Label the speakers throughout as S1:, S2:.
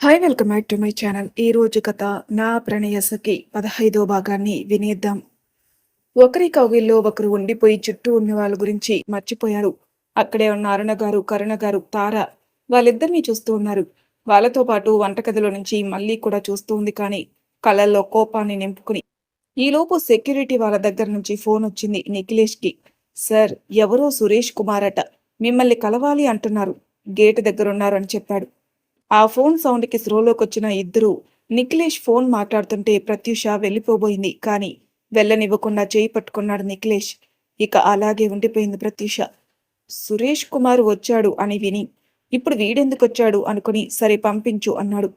S1: Hi welcome back to my channel. ఈ రోజు కథ నా ప్రణయసఖి 15వ భాగాన్ని వినేద్దాం. ఒకరి కౌగిల్లో ఒకరు ఉండిపోయి చుట్టూ ఉన్న వాళ్ళ గురించి మర్చిపోయారు. అక్కడే ఉన్న అరుణ గారు, కరుణ గారు, తార వాళ్ళిద్దరినీ చూస్తూ ఉన్నారు. వాళ్ళతో పాటు వంటగదిలో నుంచి మళ్ళీ కూడా చూస్తూ ఉంది, కానీ కళ్ళల్లో కోపాన్ని నింపుకుని. ఈలోపు సెక్యూరిటీ వాళ్ళ దగ్గర నుంచి ఫోన్ వచ్చింది నిఖిలేష్కి. సార్, ఎవరో సురేష్ కుమార్ అట, మిమ్మల్ని కలవాలి అంటున్నారు, గేటు దగ్గరున్నారు అని చెప్పాడు. ఆ ఫోన్ సౌండ్‌కి స్పృహలోకొచ్చిన ఇద్దరూ నిఖిలేష్ ఫోన్ మాట్లాడుతుంటే ప్రత్యూష వెళ్ళిపోబోయింది. కానీ వెళ్ళనివ్వకుండా చేయి పట్టుకున్నాడు నిఖిలేష్. ఇక అలాగే ఉండిపోయింది ప్రత్యూష. సురేష్ కుమార్ వచ్చాడు అని విని, ఇప్పుడు వీడెందుకొచ్చాడు అనుకుని, సరే పంపించు అన్నాడు.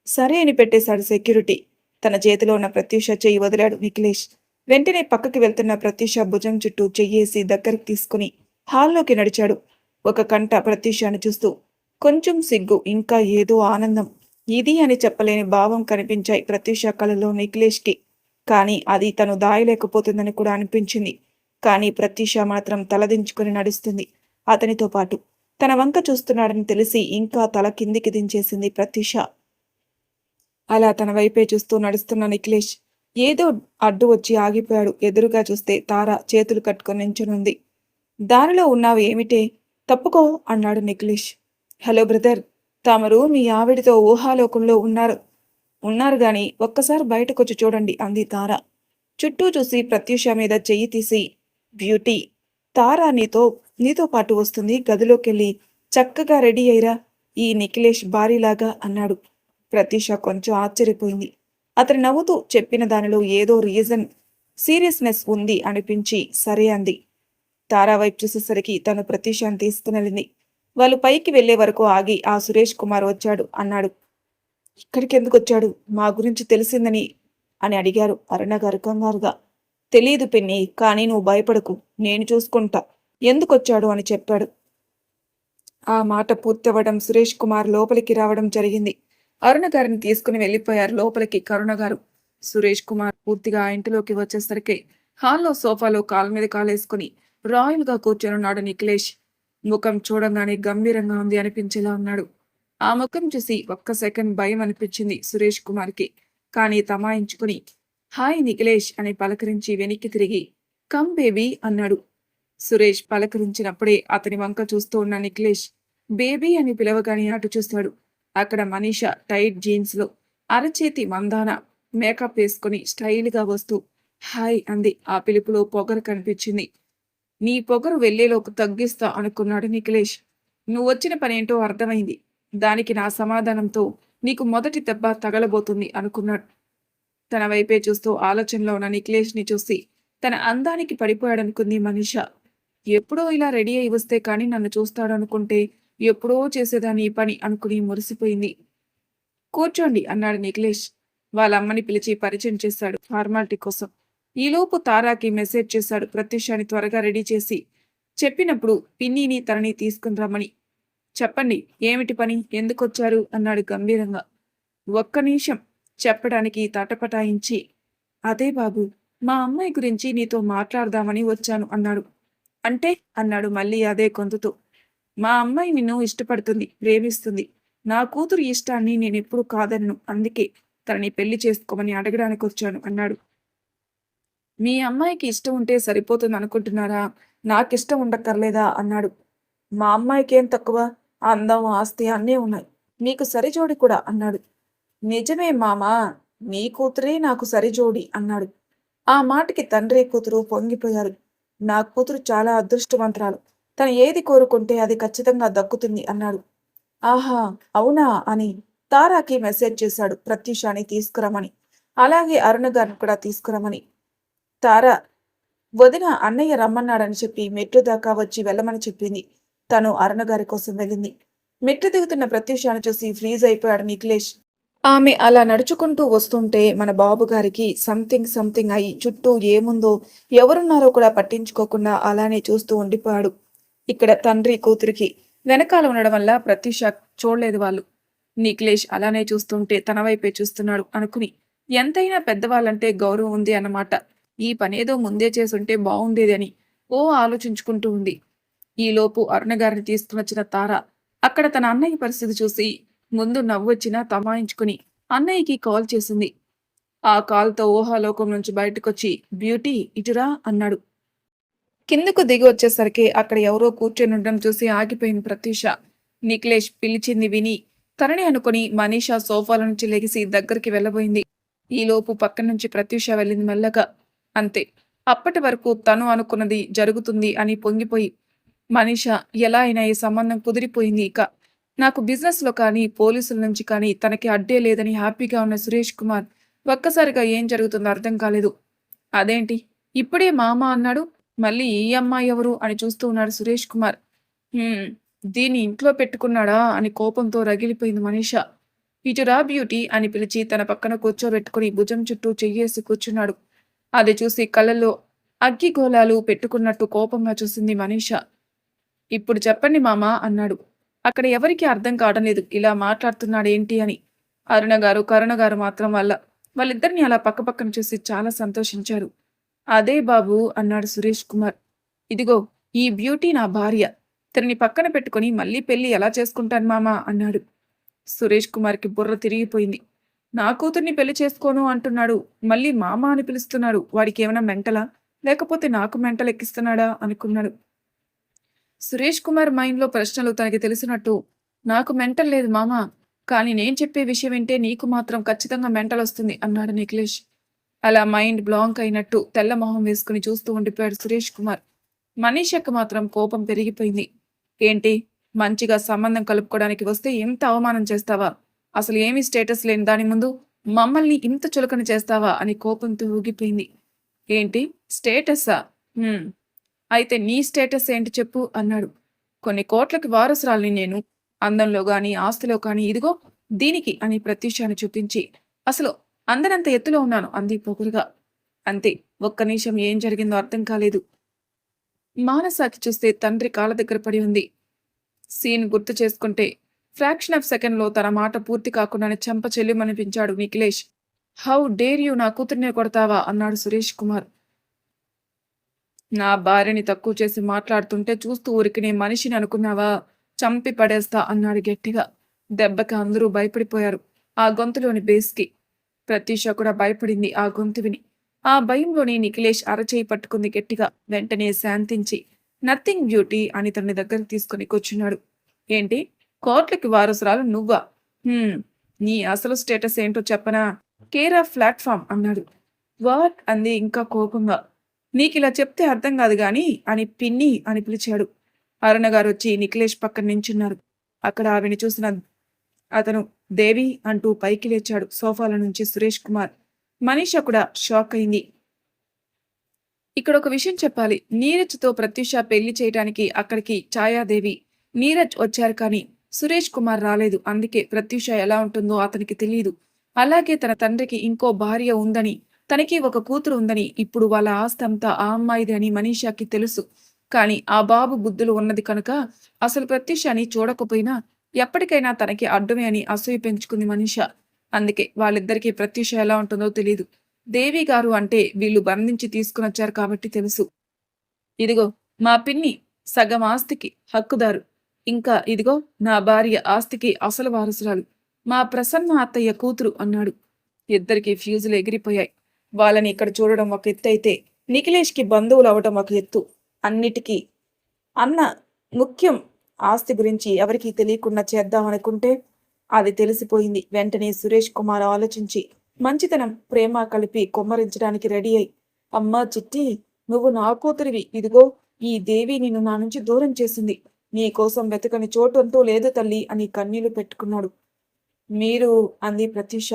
S1: సరే అని పెట్టేశాడు సెక్యూరిటీ. తన చేతిలో ఉన్న ప్రత్యూష చెయ్యి వదిలాడు నిఖిలేష్. వెంటనే పక్కకి వెళ్తున్న ప్రత్యూష భుజం చుట్టూ చెయ్యేసి దగ్గరికి తీసుకుని హాల్లోకి నడిచాడు. ఒక కంట ప్రత్యూషను చూస్తూ కొంచెం సిగ్గు, ఇంకా ఏదో ఆనందం, ఇది అని చెప్పలేని భావం కనిపించాయి ప్రత్యూష కళ్ళలో నిఖిలేష్కి. కానీ అది తను దాయలేకపోతుందని కూడా అనిపించింది. కానీ ప్రత్యూష మాత్రం తలదించుకుని నడుస్తుంది అతనితో పాటు. తన వంక చూస్తున్నాడని తెలిసి ఇంకా తల కిందికి దించేసింది ప్రత్యూష. అలా తన వైపే చూస్తూ నడుస్తున్న నిఖిలేష్ ఏదో అడ్డు వచ్చి ఆగిపోయాడు. ఎదురుగా చూస్తే తార చేతులు కట్టుకొని నించునుంది. దారిలో ఉన్నావు ఏమిటే, తప్పుకో అన్నాడు నిఖిలేష్. హలో బ్రదర్, తమరు మీ ఆవిడితో ఊహాలోకంలో ఉన్నారు గాని ఒక్కసారి బయటకొచ్చి చూడండి అంది తార. చుట్టూ చూసి ప్రత్యూష మీద చెయ్యి తీసి, బ్యూటీ, తార నీతో పాటు వస్తుంది, గదిలోకెళ్ళి చక్కగా రెడీ అయ్యిరా, ఈ నిఖిలేష్ భారీలాగా అన్నాడు. ప్రత్యూష కొంచెం ఆశ్చర్యపోయింది. అతను నవ్వుతూ చెప్పిన దానిలో ఏదో సీరియస్నెస్ ఉంది అనిపించి సరే అంది. తారా వైపు చూసేసరికి తను ప్రత్యూషను తీసుకునెళ్ళింది. వాళ్ళు పైకి వెళ్లే వరకు ఆగి, ఆ సురేష్ కుమార్ వచ్చాడు అన్నాడు. ఇక్కడికి ఎందుకు వచ్చాడు, మా గురించి తెలిసిందని అని అడిగారు అరుణ గారు కంగారుగా. తెలీదు పిన్ని, కానీ నువ్వు భయపడకు, నేను చూసుకుంటా ఎందుకొచ్చాడు అని చెప్పాడు. ఆ మాట పూర్తవ్వడం సురేష్ కుమార్ లోపలికి రావడం జరిగింది. అరుణ గారిని తీసుకుని వెళ్లిపోయారు లోపలికి కరుణ గారు. సురేష్ కుమార్ పూర్తిగా ఆ ఇంటిలోకి వచ్చేసరికి హాల్లో సోఫాలో కాలు మీద కాలేసుకుని రాయల్ గా కూర్చొనున్నాడు నిఖిలేష్. ముఖం చూడంగానే గంభీరంగా ఉంది అనిపించేలా ఉన్నాడు. ఆ ముఖం చూసి ఒక్క సెకండ్ భయం అనిపించింది సురేష్ కుమార్కి. కానీ తమాయించుకుని హాయ్ నిఖిలేష్ అని పలకరించి వెనక్కి తిరిగి కమ్ బేబీ అన్నాడు. సురేష్ పలకరించినప్పుడే అతని వంక చూస్తూ ఉన్న నిఖిలేష్ బేబీ అని పిలవగానే అటు చూస్తాడు. అక్కడ మనీష టైట్ జీన్స్ లో అరచేతి మందాన మేకప్ వేసుకుని స్టైల్గా వస్తూ హాయ్ అంది. ఆ పిలుపులో పొగరు కనిపించింది. నీ పొగరు వెళ్లేలోపు తగ్గిస్తా అనుకున్నాడు నిఖిలేష్. నువ్వొచ్చిన పనేంటో అర్థమైంది, దానికి నా సమాధానంతో నీకు మొదటి దెబ్బ తగలబోతుంది అనుకున్నాడు. తన వైపే చూస్తూ ఆలోచనలో ఉన్న నిఖిలేష్ ని చూసి తన అందానికి పడిపోయాడనుకుంది మనీష. ఎప్పుడో ఇలా రెడీ అయి వస్తే కానీ నన్ను చూస్తాడనుకుంటే ఎప్పుడో చేసేదాన్ని ఈ పని అనుకుని మురిసిపోయింది. కూర్చోండి అన్నాడు నిఖిలేష్. వాళ్ళమ్మని పిలిచి పరిచయం చేశాడు ఫార్మాలిటీ కోసం. ఈలోపు తారాకి మెసేజ్ చేశాడు ప్రత్యూషాని త్వరగా రెడీ చేసి చెప్పినప్పుడు పిన్నిని తనని తీసుకుని రమ్మని. చెప్పండి, ఏమిటి పని, ఎందుకొచ్చారు అన్నాడు గంభీరంగా. ఒక్క నిమిషం చెప్పడానికి తటపటాయించి, అదే బాబు, మా అమ్మాయి గురించి నీతో మాట్లాడదామని వచ్చాను అన్నాడు. అంటే అన్నాడు మళ్ళీ అదే గొంతుతో. మా అమ్మాయి నిన్ను ఇష్టపడుతుంది, ప్రేమిస్తుంది. నా కూతురు ఇష్టాన్ని నేనెప్పుడు కాదన్ను, అందుకే తనని పెళ్లి చేసుకోమని అడగడానికి వచ్చాను అన్నాడు. మీ అమ్మాయికి ఇష్టం ఉంటే సరిపోతుంది అనుకుంటున్నారా, నాకిష్టం ఉండక్కర్లేదా అన్నాడు. మా అమ్మాయికేం తక్కువ, అందం, ఆస్తి అన్నీ ఉన్నాయి, నీకు సరిజోడి కూడా అన్నాడు. నిజమే మామా, నీ కూతురే నాకు సరిజోడి అన్నాడు. ఆ మాటకి తండ్రి కూతురు పొంగిపోయారు. నా కూతురు చాలా అదృష్టవంతురాలు, తను ఏది కోరుకుంటే అది ఖచ్చితంగా దక్కుతుంది అన్నాడు. ఆహా అవునా అని తారాకి మెసేజ్ చేశాడు ప్రత్యూషాని తీసుకురమని, అలాగే అరుణ గారిని కూడా తీసుకురమని. తార వదిన అన్నయ్య రమ్మన్నాడని చెప్పి మెట్టు దాకా వచ్చి వెళ్ళమని చెప్పింది. తను అరుణ గారి కోసం వెళ్ళింది. మెట్టు దిగుతున్న ప్రత్యూషాన్ని చూసి ఫ్రీజ్ అయిపోయాడు నిఖిలేష్. ఆమె అలా నడుచుకుంటూ వస్తుంటే మన బాబు గారికి సంథింగ్ అయి చుట్టూ ఏముందో ఎవరున్నారో కూడా పట్టించుకోకుండా అలానే చూస్తూ ఉండిపోయాడు. ఇక్కడ తండ్రి కూతురికి వెనకాల ఉండడం వల్ల ప్రత్యూష చూడలేదు వాళ్ళు. నిఖిలేష్ అలానే చూస్తుంటే తన వైపే చూస్తున్నాడు అనుకుని, ఎంతైనా పెద్దవాళ్ళంటే గౌరవం ఉంది అన్నమాట, ఈ పనేదో ముందే చేసుంటే బాగుండేది అని ఓ ఆలోచించుకుంటూ ఉంది. ఈలోపు అరుణ గారిని తీసుకువచ్చిన తార అక్కడ తన అన్నయ్య పరిస్థితి చూసి ముందు నవ్వొచ్చినా తమాయించుకుని అన్నయ్యకి కాల్ చేసింది. ఆ కాల్‌తో ఊహాలోకం నుంచి బయటకొచ్చి బ్యూటీ ఇటురా అన్నాడు. కిందకు దిగి వచ్చేసరికి అక్కడ ఎవరో కూర్చొనుండడం చూసి ఆగిపోయింది ప్రత్యూష. నిఖిలేష్ పిలిచింది విని తననే అనుకుని మనీషా సోఫాల నుంచి లెగిసి దగ్గరికి వెళ్ళబోయింది. ఈలోపు పక్క నుంచి ప్రత్యూష వెళ్ళింది మెల్లగా. అంతే. అప్పటి వరకు తను అనుకున్నది జరుగుతుంది అని పొంగిపోయి, మనీషా ఎలా అయినా ఈ సంబంధం కుదిరిపోయింది ఇక. నాకు బిజినెస్‌లో కానీ, పోలీసుల నుంచి కానీ తనకి అడ్డే లేదని హ్యాపీగా ఉన్న సురేష్ కుమార్ ఒక్కసారిగా ఏం జరుగుతుందో అర్థం కాలేదు. అదేంటి ఇప్పుడే మామ అన్నాడు, మళ్ళీ ఈ అమ్మాయి ఎవరు అని చూస్తూ ఉన్నాడు సురేష్ కుమార్. హ్మ్. దీన్ని ఇంట్లో పెట్టుకున్నాడా అని కోపంతో రగిలిపోయింది మనీషా. ఇటురా బ్యూటీ అని పిలిచి తన పక్కన కూర్చోబెట్టుకుని భుజం చుట్టూ చెయ్యేసి కూర్చున్నాడు. అది చూసి కళ్ళల్లో అగ్గిగోళాలు పెట్టుకున్నట్టు కోపంగా చూసింది మనీషా. ఇప్పుడు చెప్పండి మామా అన్నాడు. అక్కడ ఎవరికీ అర్థం కావడం లేదు ఇలా మాట్లాడుతున్నాడేంటి అని. అరుణ గారు, కరుణ గారు మాత్రం వాళ్ళిద్దరిని అలా పక్కపక్కన చూసి చాలా సంతోషించారు. అదే బాబు అన్నాడు సురేష్ కుమార్. ఇదిగో ఈ బ్యూటీ నా భార్య. తనని పక్కన పెట్టుకుని మళ్ళీ పెళ్లి ఎలా చేసుకుంటాను మామా అన్నాడు. సురేష్ కుమార్కి బుర్ర తిరిగిపోయింది. నా కూతుర్ని పెళ్లి చేసుకోను అంటున్నాడు, మళ్ళీ మామ అని పిలుస్తున్నాడు. వాడికి ఏమైనా మెంటలా, లేకపోతే నాకు మెంటల్ ఎక్కిస్తున్నాడా అనుకున్నాడు. సురేష్ కుమార్ మైండ్లో ప్రశ్నలు తనకి తెలిసినట్టు, నాకు మెంటల్ లేదు మామా, కానీ నేను చెప్పే విషయం వింటే నీకు మాత్రం ఖచ్చితంగా మెంటల్ వస్తుంది అన్నాడు నిఖిలేష్. అలా మైండ్ బ్లాంక్ అయినట్టు తెల్ల మొహం వేసుకుని చూస్తూ ఉండిపోయాడు సురేష్ కుమార్. మనీషకు మాత్రం కోపం పెరిగిపోయింది. ఏంటి, మంచిగా సంబంధం కలుపుకోవడానికి వస్తే ఇంత అవమానం చేస్తావా? అసలు ఏమీ స్టేటస్ లేని దాని ముందు మమ్మల్ని ఇంత చులకన చేస్తావా అని కోపంతో ఊగిపోయింది. ఏంటి స్టేటస్సా? అయితే నీ స్టేటస్ ఏంటి చెప్పు అన్నాడు. కొన్ని కోట్లకి వారసురాల్ని నేను, అందంలో గాని ఆస్తిలో కానీ, ఇదిగో దీనికి అని ప్రత్యూషాన్ని చూపించి, అసలు అందనంత ఎత్తులో ఉన్నాను అంది పొగురుగా. అంతే. ఒక్క నిమిషం ఏం జరిగిందో అర్థం కాలేదు. మానసాకి చూస్తే తండ్రి కాళ్ళ దగ్గర పడి ఉంది. సీన్ గుర్తు చేసుకుంటే ఫ్రాక్షన్ ఆఫ్ సెకండ్లో తన మాట పూర్తి కాకుండానే చెంప చెల్లిమనిపించాడు నిఖిలేష్. హౌ డేర్ యూ నా కూతుర్నే కొడతావా అన్నాడు సురేష్ కుమార్. నా భార్యని తక్కువ చేసి మాట్లాడుతుంటే చూస్తూ ఊరికినే మనిషిని అనుకున్నావా, చంపి పడేస్తా అన్నాడు గట్టిగా. దెబ్బకి అందరూ భయపడిపోయారు ఆ గొంతులోని బేస్కి. ప్రత్యూష కూడా భయపడింది ఆ గొంతు విని. ఆ భయంలోని నిఖిలేష్ అరచేయి పట్టుకుంది గట్టిగా. వెంటనే శాంతించి నథింగ్ బ్యూటీ అని తనని దగ్గరికి తీసుకుని కూర్చున్నాడు. ఏంటి, కోట్లకి వారసురాలు నువ్వా? నీ అసలు స్టేటస్ ఏంటో చెప్పనా? కేర్ ఆఫ్ ప్లాట్ఫామ్ అన్నాడు. వాట్ అంది ఇంకా కోపంగా. నీకిలా చెప్తే అర్థం కాదు గాని అని పిన్ని అని పిలిచాడు. అరుణ గారు వచ్చి నిఖిలేష్ పక్కన నించున్నారు. అక్కడ ఆవిని చూసిన అతను దేవి అంటూ పైకి లేచాడు సోఫాల నుంచి సురేష్ కుమార్. మనీషా కూడా షాక్ అయింది. ఇక్కడ ఒక విషయం చెప్పాలి. నీరజ్తో ప్రత్యూష పెళ్లి చేయడానికి అక్కడికి ఛాయాదేవి, నీరజ్ వచ్చారు కానీ సురేష్ కుమార్ రాలేదు. అందుకే ప్రత్యూష ఎలా ఉంటుందో అతనికి తెలియదు. అలాగే తన తండ్రికి ఇంకో భార్య ఉందని, తనకి ఒక కూతురు ఉందని, ఇప్పుడు వాళ్ళ ఆస్తి అంతా ఆ అమ్మాయిది అని మనీషాకి తెలుసు. కానీ ఆ బాబు బుద్ధులు ఉన్నది కనుక అసలు ప్రత్యూషని చూడకపోయినా ఎప్పటికైనా తనకి అడ్డమే అని అసూయ పెంచుకుంది మనీష. అందుకే వాళ్ళిద్దరికీ ప్రత్యూష ఎలా ఉంటుందో తెలీదు. దేవి గారు అంటే వీళ్ళు బంధించి తీసుకునొచ్చారు కాబట్టి తెలుసు. ఇదిగో మా పిన్ని సగం ఆస్తికి హక్కుదారు. ఇంకా ఇదిగో నా భార్య ఆస్తికి అసలు వారసురాలు, మా ప్రసన్న అత్తయ్య కూతురు అన్నాడు. ఇద్దరికి ఫ్యూజులు ఎగిరిపోయాయి. వాళ్ళని ఇక్కడ చూడడం ఒక ఎత్తు అయితే నిఖిలేష్కి బంధువులు అవడం ఒక ఎత్తు. అన్నిటికీ అన్న ముఖ్యం. ఆస్తి గురించి ఎవరికీ తెలియకుండా చేద్దామనుకుంటే అది తెలిసిపోయింది. వెంటనే సురేష్ కుమార్ ఆలోచించి మంచితనం, ప్రేమ కలిపి కొమ్మరించడానికి రెడీ అయి, అమ్మా చిట్టి, నువ్వు నా కూతురివి. ఇదిగో ఈ దేవి నిన్ను నా నుంచి దూరం చేసింది. నీ కోసం వెతకని చోటు అంటూ లేదు తల్లి అని కన్నీళ్లు పెట్టుకున్నాడు. మీరు అంది ప్రత్యూష.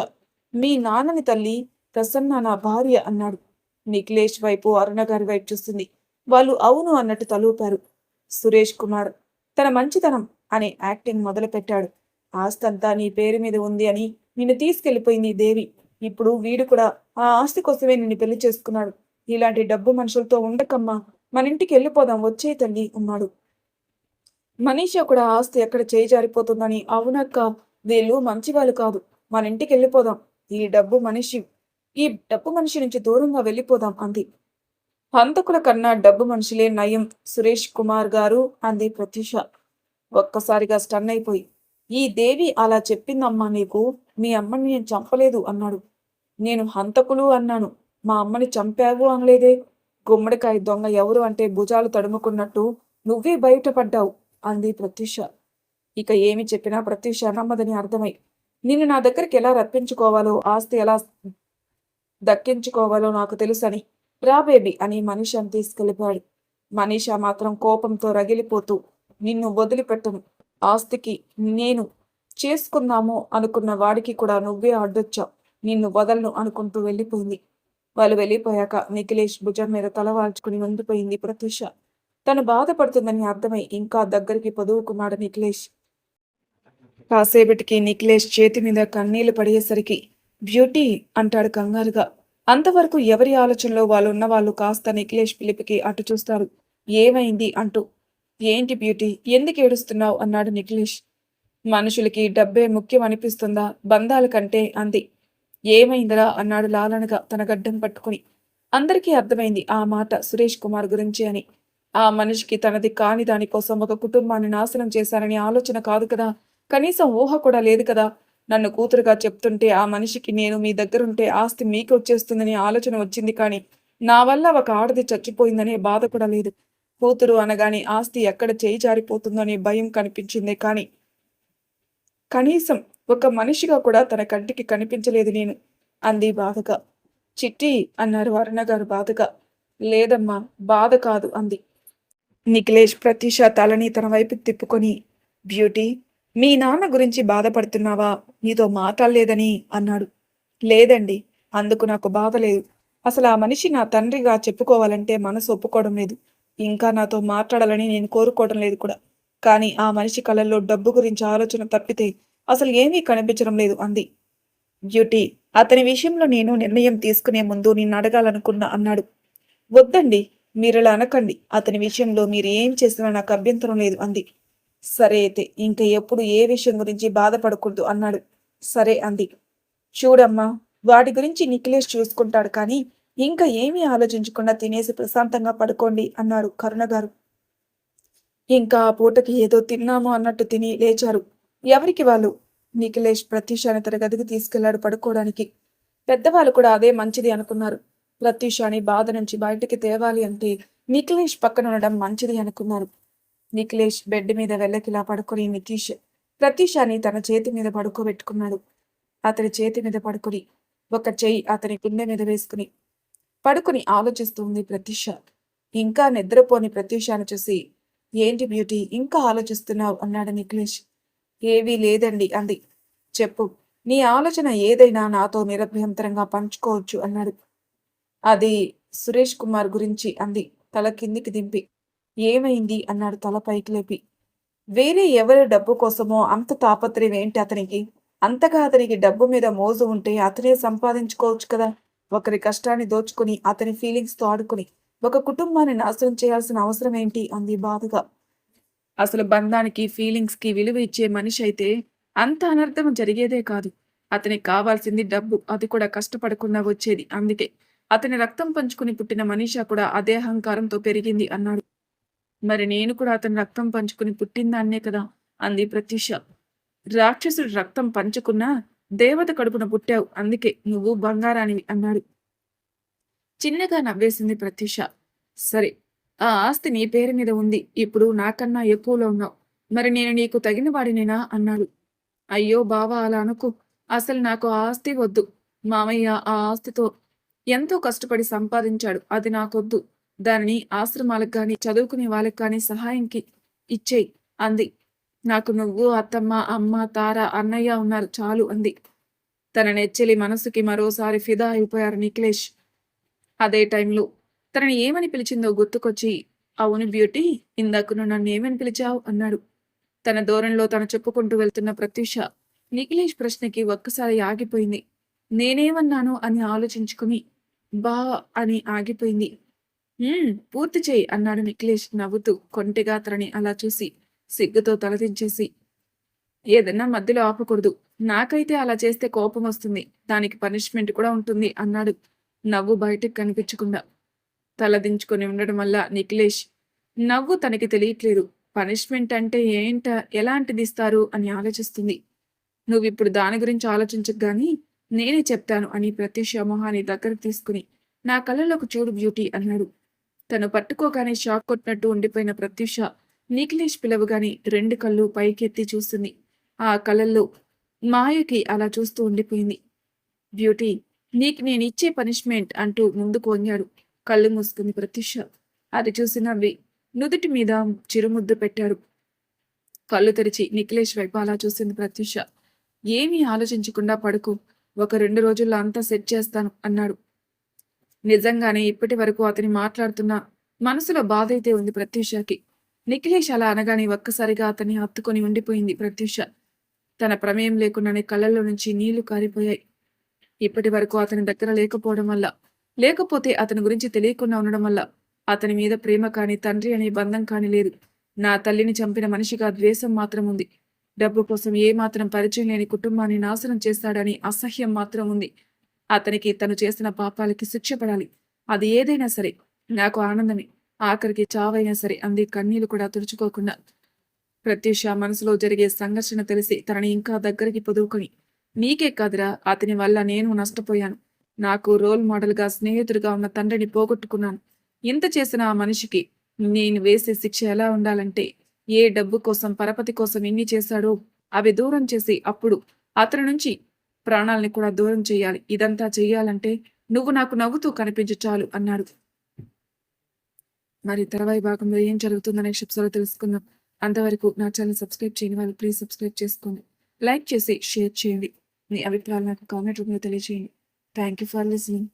S1: మీ నాన్నని తల్లి, ప్రసన్న నా భార్య అన్నాడు. నిఖిలేష్ వైపు అరుణ గారి వైపు చూస్తుంది. వాళ్ళు అవును అన్నట్టు తలూపారు. సురేష్ కుమార్ తన మంచితనం అనే యాక్టింగ్ మొదలుపెట్టాడు. ఆస్తంతా నీ పేరు మీద ఉంది అని నిన్ను తీసుకెళ్లిపోయింది దేవి. ఇప్పుడు వీడు కూడా ఆ ఆస్తి కోసమే నిన్ను పెళ్లి చేసుకున్నాడు. ఇలాంటి డబ్బు మనుషులతో ఉండకమ్మా, మన ఇంటికి వెళ్ళిపోదాం వచ్చే తల్లి అన్నాడు. మనీషా కూడా ఆస్తి ఎక్కడ చేయి జారిపోతుందని, అవునక్క, వీళ్ళు మంచివాళ్ళు కాదు, మన ఇంటికి వెళ్ళిపోదాం, ఈ డబ్బు మనిషి నుంచి దూరంగా వెళ్ళిపోదాం అంది. హంతకుల కన్నా డబ్బు మనుషులే నయం సురేష్ కుమార్ గారు అంది ప్రత్యూష. ఒక్కసారిగా స్టన్ అయిపోయి, ఈ దేవి అలా చెప్పిందమ్మా నీకు. మీ అమ్మని నేను చంపలేదు అన్నాడు. నేను హంతకులు అన్నాను. మా అమ్మని చంపావు అనలేదే. గుమ్మడికాయ దొంగ ఎవరు అంటే భుజాలు తడుముకున్నట్టు నువ్వే బయటపడ్డావు అంది ప్రత్యూష. ఇక ఏమి చెప్పినా ప్రత్యూష నమ్మదని అర్థమై, నిన్ను నా దగ్గరికి ఎలా రప్పించుకోవాలో, ఆస్తి ఎలా దక్కించుకోవాలో నాకు తెలుసని, రా బేబీ అని మనీషాని తీసుకెళ్ళిపోయాడు. మనీషా మాత్రం కోపంతో రగిలిపోతూ, నిన్ను వదిలిపెట్టను, ఆస్తికి నేను చేసుకుందాము అనుకున్న వాడికి కూడా నువ్వే అడ్డొచ్చావు, నిన్ను వదలను అనుకుంటూ వెళ్ళిపోయింది. వాళ్ళు వెళ్ళిపోయాక నిఖిలేష్ భుజం మీద తలవాల్చుకుని ఉండిపోయింది ప్రత్యూష. తను బాధపడుతుందని అర్థమై ఇంకా దగ్గరికి పొదువుకున్నాడు నిఖిలేష్. కాసేపటికి నిఖిలేష్ చేతి మీద కన్నీళ్లు పడేసరికి బ్యూటీ అంటాడు కంగారుగా. అంతవరకు ఎవరి ఆలోచనలో వాళ్ళున్న వాళ్ళు కాస్త నిఖిలేష్ పిలిపికి అటు చూస్తారు. ఏమైంది అంటూ. ఏంటి బ్యూటీ, ఎందుకు ఏడుస్తున్నావు అన్నాడు నిఖిలేష్. మనుషులకి డబ్బే ముఖ్యం అనిపిస్తుందా బంధాల కంటే అంది. ఏమైందిరా అన్నాడు లాలనగా తన గడ్డం పట్టుకుని. అందరికీ అర్థమైంది ఆ మాట సురేష్ కుమార్ గురించి అని. ఆ మనిషికి తనది కాని దానికోసం ఒక కుటుంబాన్ని నాశనం చేశారని ఆలోచన కాదు కదా, కనీసం ఊహ కూడా లేదు కదా. నన్ను కూతురుగా చెప్తుంటే ఆ మనిషికి నేను మీ దగ్గరుంటే ఆస్తి మీకు వచ్చేస్తుందని ఆలోచన వచ్చింది, కానీ నా వల్ల ఒక ఆడది చచ్చిపోయిందనే బాధ కూడా లేదు. కూతురు అనగానే ఆస్తి ఎక్కడ చేయి జారిపోతుందో అనే భయం కనిపించిందే కానీ కనీసం ఒక మనిషిగా కూడా తన కంటికి కనిపించలేదు నేను అంది బాధగా. చిట్టి అన్నారు అరుణగారు బాధగా. లేదమ్మా, బాధ కాదు అంది. నిఖిలేష్ ప్రత్యూష తలని తన వైపు తిప్పుకొని, బ్యూటీ, మీ నాన్న గురించి బాధపడుతున్నావా, నీతో మాట్లాడలేదని అన్నాడు. లేదండి, అందుకు నాకు బాధ లేదు. అసలు ఆ మనిషి నా తండ్రిగా చెప్పుకోవాలంటే మనసు ఒప్పుకోవడం లేదు. ఇంకా నాతో మాట్లాడాలని నేను కోరుకోవడం లేదు కూడా. కానీ ఆ మనిషి కళ్ళల్లో డబ్బు గురించి ఆలోచన తప్పితే అసలు ఏమీ కనిపించడం లేదు అంది. బ్యూటీ, అతని విషయంలో నేను నిర్ణయం తీసుకునే ముందు నిన్ను అడగాలనుకున్నా అన్నాడు. వద్దండి, మీరిలా అనకండి. అతని విషయంలో మీరు ఏం చేసినా నాకు అభ్యంతరం లేదు అంది. సరే అయితే ఇంక ఎప్పుడు ఏ విషయం గురించి బాధపడకూడదు అన్నాడు. సరే అంది. చూడమ్మా, వాటి గురించి నిఖిలేష్ చూసుకుంటాడు, కానీ ఇంకా ఏమీ ఆలోచించకుండా తినేసి ప్రశాంతంగా పడుకోండి అన్నాడు కరుణగారు. ఇంకా ఆ పూటకి ఏదో తిన్నాము అన్నట్టు తిని లేచారు. ఎవరికి వాళ్ళు. నిఖిలేష్ ప్రత్యూషాని తన గదికి తీసుకెళ్లాడు పడుకోవడానికి. పెద్దవాళ్ళు కూడా అదే మంచిది అనుకున్నారు. ప్రత్యూషాని బాధ నుంచి బయటికి తేవాలి అంటే నిఖిలేష్ పక్కన ఉండడం మంచిది అనుకున్నారు. నిఖిలేష్ బెడ్ మీద వెళ్ళకిలా పడుకుని ప్రత్యూషాని తన చేతి మీద పడుకోబెట్టుకున్నాడు. అతని చేతి మీద పడుకుని ఒక చెయ్యి అతని గుండె మీద వేసుకుని పడుకుని ఆలోచిస్తుంది ప్రత్యూష. ఇంకా నిద్రపోని ప్రత్యూషాన్ని చూసి, ఏంటి బ్యూటీ ఇంకా ఆలోచిస్తున్నావు అన్నాడు నిఖిలేష్. ఏవీ లేదండి అంది. చెప్పు, నీ ఆలోచన ఏదైనా నాతో నిరభ్యంతరంగా పంచుకోవచ్చు అన్నాడు. అది సురేష్ కుమార్ గురించి అంది తల కిందికి దింపి. ఏమైంది అన్నాడు తల పైకి లేపి. వేరే ఎవరి డబ్బు కోసమో అంత తాపత్రయం ఏంటి అతనికి? అంతగా అతనికి డబ్బు మీద మోజు ఉంటే అతనే సంపాదించుకోవచ్చు కదా. ఒకరి కష్టాన్ని దోచుకుని అతని ఫీలింగ్స్తో ఆడుకుని ఒక కుటుంబాన్ని నాశనం చేయాల్సిన అవసరం ఏంటి అంది బాధగా. అసలు బంధానికి ఫీలింగ్స్కి విలువ ఇచ్చే మనిషి అయితే అంత అనర్థం జరిగేదే కాదు. అతనికి కావాల్సింది డబ్బు, అది కూడా కష్టపడకుండా వచ్చేది. అందుకే అతని రక్తం పంచుకుని పుట్టిన మనీషా కూడా అదే అహంకారంతో పెరిగింది అన్నాడు. మరి నేను కూడా అతని రక్తం పంచుకుని పుట్టిందాన్నే కదా అంది ప్రత్యూష. రాక్షసుడు రక్తం పంచుకున్నా దేవత కడుపున పుట్టావు, అందుకే నువ్వు బంగారానివి అన్నాడు. చిన్నగా నవ్వేసింది ప్రత్యూష. సరే, ఆ ఆస్తి నీ పేరు మీద ఉంది. ఇప్పుడు నాకన్నా ఎక్కువలో ఉన్నావు. మరి నేను నీకు తగిన వాడినేనా అన్నాడు. అయ్యో బావా, అలా అనుకు. అసలు నాకు ఆ ఆస్తి వద్దు. మామయ్య ఆ ఆస్తితో ఎంతో కష్టపడి సంపాదించాడు, అది నాకొద్దు. దానిని ఆశ్రమాలకు కానీ చదువుకునే వాళ్ళకి కానీ సహాయంకి ఇచ్చేయి అంది. నాకు నువ్వు, అత్తమ్మ, అమ్మ, తార, అన్నయ్య ఉన్నారు చాలు అంది. తన నెచ్చెలి మనసుకి మరోసారి ఫిదా అయిపోయారు నిఖిలేష్. అదే టైంలో తనని ఏమని పిలిచిందో గుర్తుకొచ్చి, అవును బ్యూటీ, ఇందాక నువ్వు నన్ను ఏమని పిలిచావు అన్నాడు. తన దూరంలో తను చెప్పుకుంటూ వెళ్తున్న ప్రత్యూష నిఖిలేష్ ప్రశ్నకి ఒక్కసారి ఆగిపోయింది. నేనేమన్నాను అని ఆలోచించుకుని బా అని ఆగిపోయింది. పూర్తి చేయి అన్నాడు నిఖిలేష్ నవ్వుతూ కొంటెగా తనని అలా చూసి సిగ్గుతో తలదించేసి. ఏదన్నా మధ్యలో ఆపకూడదు. నాకైతే అలా చేస్తే కోపం వస్తుంది, దానికి పనిష్మెంట్ కూడా ఉంటుంది అన్నాడు నవ్వు బయటకు కనిపించకుండా. తలదించుకొని ఉండడం వల్ల నిఖిలేష్ నవ్వు తనకి తెలియట్లేదు. పనిష్మెంట్ అంటే ఎలాంటిది ఇస్తారు అని ఆలోచిస్తుంది. నువ్విప్పుడు దాని గురించి ఆలోచించకు గాని, నేనే చెప్తాను అని ప్రత్యూష మొహాన్ని దగ్గరకు తీసుకుని, నా కళ్ళలోకి చూడు బ్యూటీ అన్నాడు. తను పట్టుకోగానే షాక్ కొట్టినట్టు ఉండిపోయిన ప్రత్యూష నిఖిలేష్ పిలవగానే 2 కళ్ళు పైకెత్తి చూస్తుంది. ఆ కళ్ళల్లో మాయకి అలా చూస్తూ ఉండిపోయింది. బ్యూటీ, నీకు నేనిచ్చే పనిష్మెంట్ అంటూ ముందుకు వంగాడు. కళ్ళు మూసుకుంది ప్రత్యూష. అది చూసి నవ్వి నుదుటి మీద చిరుముద్దు పెట్టాడు. కళ్ళు తెరిచి నిఖిలేష్ వైపు అలా చూసింది ప్రత్యూష. ఏమీ ఆలోచించకుండా పడుకో, ఒక 2 రోజుల్లో అంతా సెట్ చేస్తాను అన్నాడు. నిజంగానే ఇప్పటి వరకు అతని మాట్లాడుతున్న మనసులో బాధ అయితే ఉంది ప్రత్యూషకి. నిఖిలేష్ అలా అనగానే ఒక్కసారిగా అతన్ని హత్తుకొని ఉండిపోయింది ప్రత్యూష. తన ప్రమేయం లేకుండానే కళ్ళల్లో నుంచి నీళ్లు కారిపోయాయి. ఇప్పటి వరకు అతని దగ్గర లేకపోవడం వల్ల, లేకపోతే అతని గురించి తెలియకుండా ఉండడం వల్ల అతని మీద ప్రేమ కాని, తండ్రి అనే బంధం కాని లేదు. నా తల్లిని చంపిన మనిషిగా ద్వేషం మాత్రం ఉంది. డబ్బు కోసం ఏమాత్రం పరిచయం లేని కుటుంబాన్ని నాశనం చేస్తాడని అసహ్యం మాత్రం ఉంది. అతనికి తను చేసిన పాపాలకి శిక్ష పడాలి. అది ఏదైనా సరే నాకు ఆనందమే. ఆఖరికి చావైనా సరే అంది కన్నీళ్లు కూడా తుడుచుకోకుండా. ప్రత్యూష మనసులో జరిగే సంఘర్షణ తెలిసి తనని ఇంకా దగ్గరికి పొదువుకొని, నీకే కాదురా, అతని వల్ల నేను నష్టపోయాను. నాకు రోల్ మోడల్గా స్నేహితుడిగా ఉన్న తండ్రిని పోగొట్టుకున్నాను. ఇంత చేసిన ఆ మనిషికి నేను వేసే శిక్ష ఎలా ఉండాలంటే, ఏ డబ్బు కోసం పరపతి కోసం ఎన్ని చేశాడో అవి దూరం చేసి అప్పుడు అతని నుంచి ప్రాణాలని కూడా దూరం చేయాలి. ఇదంతా చెయ్యాలంటే నువ్వు నాకు నవ్వుతూ కనిపించు చాలు అన్నాడు. మరి తర్వాయి భాగంలో ఏం జరుగుతుందనే ఎపిసోడ్లో తెలుసుకుందాం. అంతవరకు నా ఛానల్ సబ్స్క్రైబ్ చేయని వాళ్ళు ప్లీజ్ సబ్స్క్రైబ్ చేసుకోండి. లైక్ చేసి షేర్ చేయండి. మీ అభిప్రాయాలు నాకు కామెంట్ రూపంలో తెలియజేయండి. Thank you for listening.